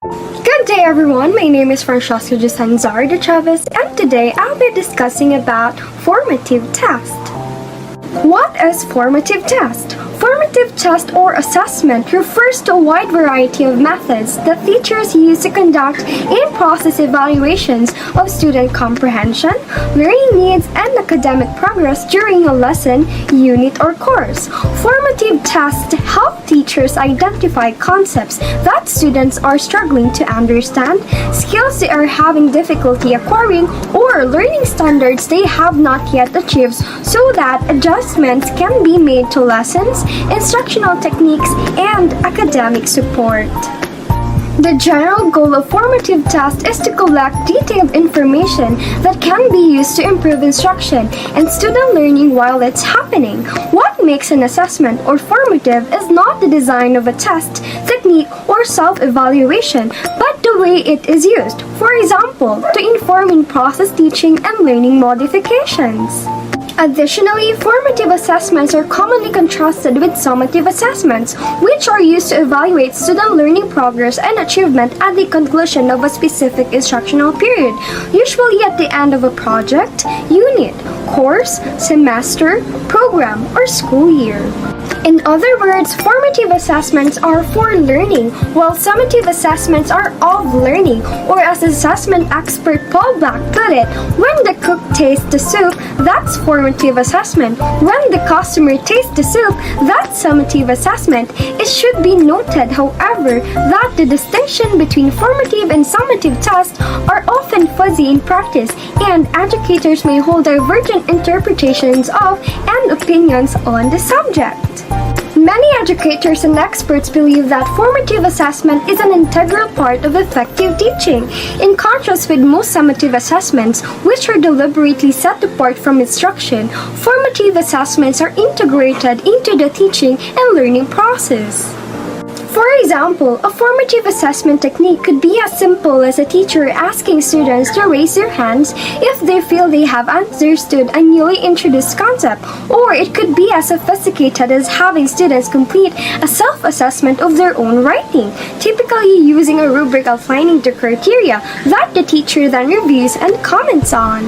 Good day everyone, my name is Francesca Jusanzar de Chavez and today I'll be discussing about formative test. What is formative test? Formative test or assessment refers to a wide variety of methods that teachers use to conduct in-process evaluations of student comprehension, learning needs, and academic progress during a lesson, unit, or course. Formative tests help teachers identify concepts that students are struggling to understand, skills they are having difficulty acquiring, or learning standards they have not yet achieved so that adjustments can be made to lessons, instructional techniques, and academic support. The general goal of formative tests is to collect detailed information that can be used to improve instruction and student learning while it's happening. What makes an assessment or formative is not the design of a test, technique, or self-evaluation, but the way it is used. For example, to inform in-process teaching and learning modifications. Additionally, formative assessments are commonly contrasted with summative assessments, which are used to evaluate student learning progress and achievement at the conclusion of a specific instructional period, usually at the end of a project, unit, course, semester, program, or school year. In other words, formative assessments are for learning, while summative assessments are of learning, or as assessment expert Paul Black put it, when the cook tastes the soup, that's formative assessment. When the customer tastes the soup, that's summative assessment. It should be noted, however, that the distinction between formative and summative tests are often fuzzy in practice, and educators may hold divergent interpretations of and opinions on the subject. Many educators and experts believe that formative assessment is an integral part of effective teaching, in contrast with most summative assessments, which are deliberately set apart from instruction. Formative assessments are integrated into the teaching and learning process. For example, a formative assessment technique could be as simple as a teacher asking students to raise their hands if they feel they have understood a newly introduced concept, or it could be as sophisticated as having students complete a self-assessment of their own writing, typically using a rubric outlining the criteria that the teacher then reviews and comments on.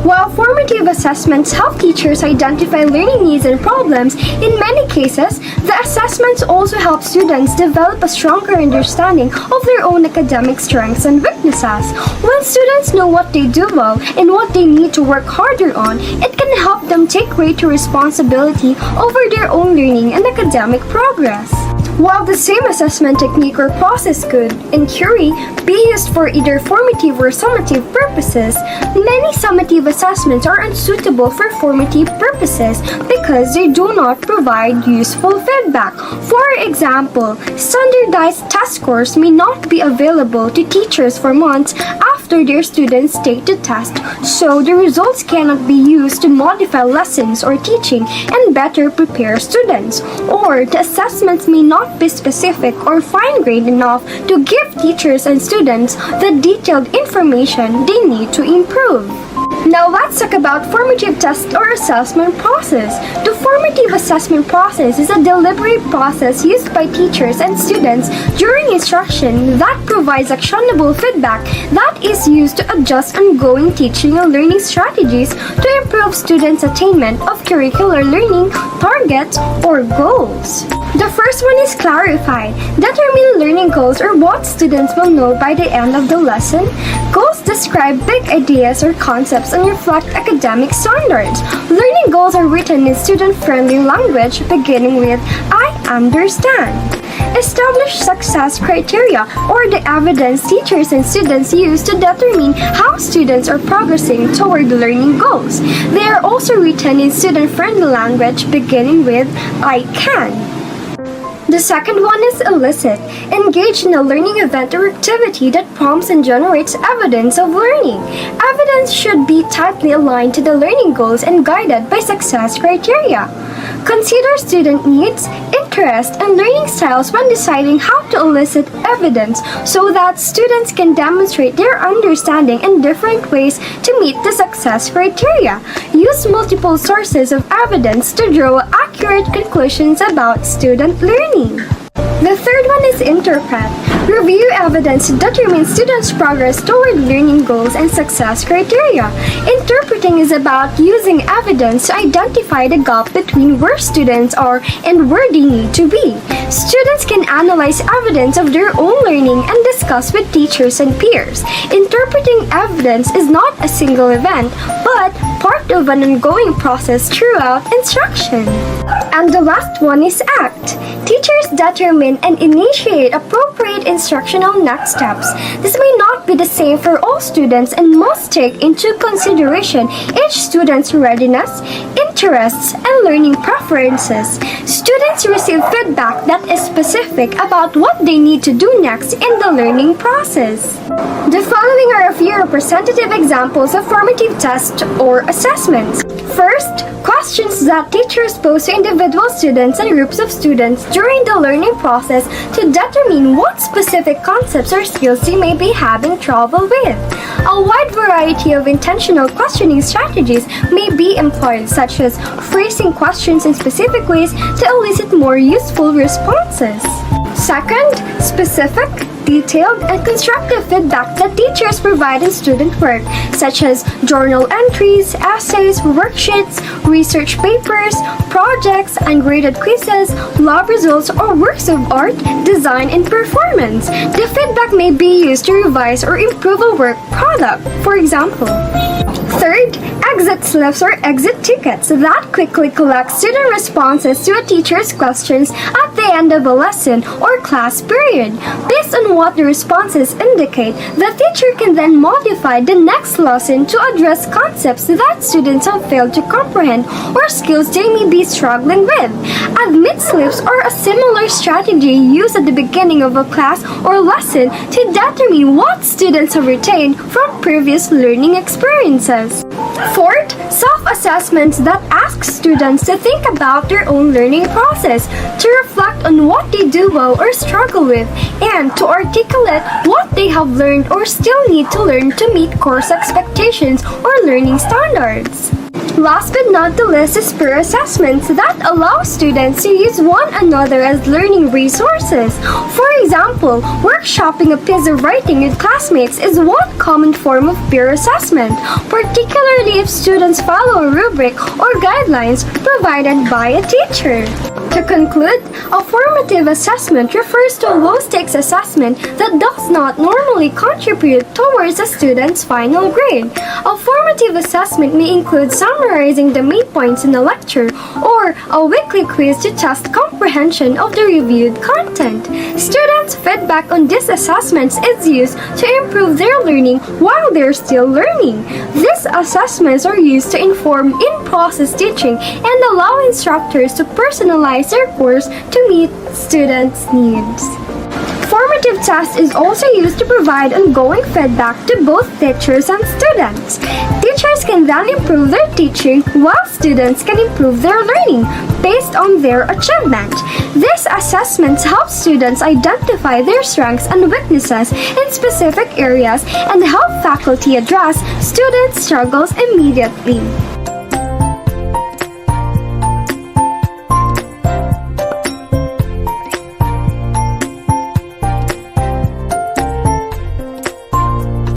While formative assessments help teachers identify learning needs and problems, in many cases, the assessments also help students develop a stronger understanding of their own academic strengths and weaknesses. When students know what they do well and what they need to work harder on, it can help them take greater responsibility over their own learning and academic progress. While the same assessment technique or process could, in theory, be used for either formative or summative purposes, many summative assessments are unsuitable for formative purposes because they do not provide useful feedback. For example, standardized test scores may not be available to teachers for months after their students take the test, so the results cannot be used to modify lessons or teaching and better prepare students, or the assessments may not be specific or fine-grained enough to give teachers and students the detailed information they need to improve. Now let's talk about formative test or assessment process. The formative assessment process is a deliberate process used by teachers and students during instruction that provides actionable feedback that is used to adjust ongoing teaching and learning strategies to improve students' attainment of curricular learning targets or goals. The first one is clarify. Determine learning goals or what students will know by the end of the lesson. Goals describe big ideas or concepts and reflect academic standards. Learning goals are written in student-friendly language beginning with I understand. Establish success criteria or the evidence teachers and students use to determine how students are progressing toward learning goals. They are also written in student-friendly language beginning with I can. The second one is elicit. Engage in a learning event or activity that prompts and generates evidence of learning. Evidence should be tightly aligned to the learning goals and guided by success criteria. Consider student needs, interests, and learning styles when deciding how to elicit evidence so that students can demonstrate their understanding in different ways to meet the success criteria. Use multiple sources of evidence to draw accurate conclusions about student learning. The third one is interpret. Review evidence to determine students' progress toward learning goals and success criteria. Interpreting is about using evidence to identify the gap between where students are and where they need to be. Students can analyze evidence of their own learning and discuss with teachers and peers. Interpreting evidence is not a single event, but part of an ongoing process throughout instruction. And the last one is act. Teachers determine and initiate appropriate instructional next steps. This may not be the same for all students and must take into consideration each student's readiness, interests, and learning preferences. Students receive feedback that is specific about what they need to do next in the learning process. The following are a few representative examples of formative tests or assessments. First, questions that teachers pose to individual students and groups of students during the learning process to determine what specific concepts or skills they may be having trouble with. A wide variety of intentional questioning strategies may be employed, such as phrasing questions in specific ways to elicit more useful responses. Second, specific, detailed, and constructive feedback that teachers provide in student work, such as journal entries, essays, worksheets, research papers, projects, ungraded quizzes, lab results, or works of art, design, and performance. The feedback may be used to revise or improve a work product. For example, third, exit slips or exit tickets that quickly collect student responses to a teacher's questions at the end of a lesson or class period. Based on what the responses indicate, the teacher can then modify the next lesson to address concepts that students have failed to comprehend or skills they may be struggling with. Admit slips are a similar strategy used at the beginning of a class or lesson to determine what students have retained from previous learning experiences. Fourth, self-assessments that ask students to think about their own learning process, to reflect on what they do well or struggle with, and to articulate what they have learned or still need to learn to meet course expectations or learning standards. Last but not the least is peer assessments that allow students to use one another as learning resources. For example, workshopping a piece of writing with classmates is one common form of peer assessment, particularly if students follow a rubric or guidelines provided by a teacher. To conclude, a formative assessment refers to a low-stakes assessment that does not normally contribute towards a student's final grade. A formative assessment may include summarizing the main points in a lecture or a weekly quiz to test comprehension of the reviewed content. Students' feedback on these assessments is used to improve their learning while they're still learning. These assessments are used to inform in-process teaching and allow instructors to personalize their course to meet students' needs. Formative test is also used to provide ongoing feedback to both teachers and students. Teachers can then improve their teaching while students can improve their learning based on their achievement. These assessments help students identify their strengths and weaknesses in specific areas and help faculty address students' struggles immediately.